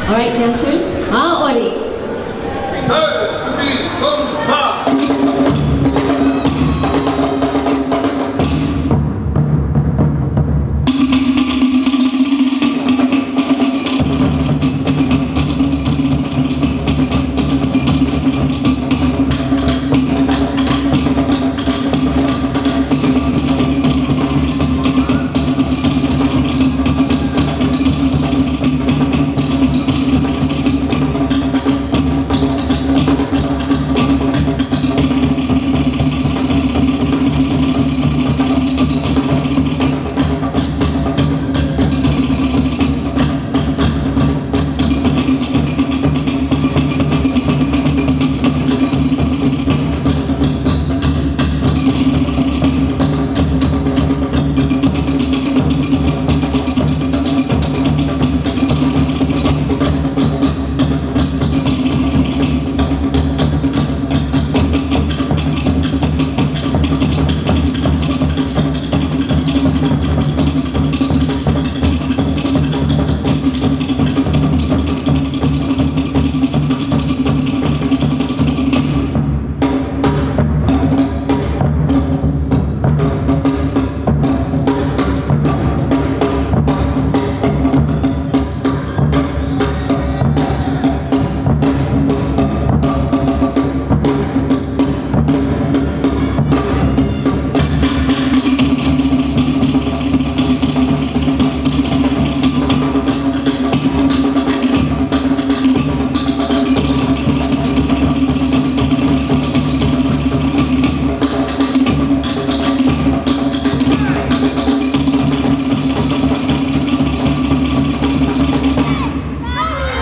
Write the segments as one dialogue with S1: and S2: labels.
S1: All right, dancers. Ori.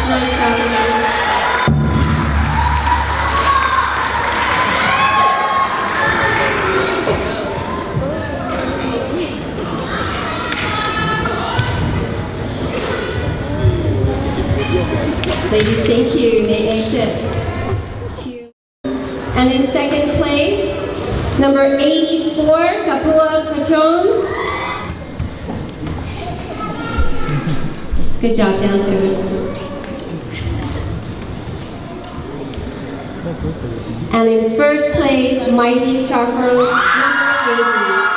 S1: Nice job, guys. Ladies, thank you. You may exit. And in second place, number 84, Kapua Pachon. Good job, dancers. And in first place, Mighty Charfers, number 80.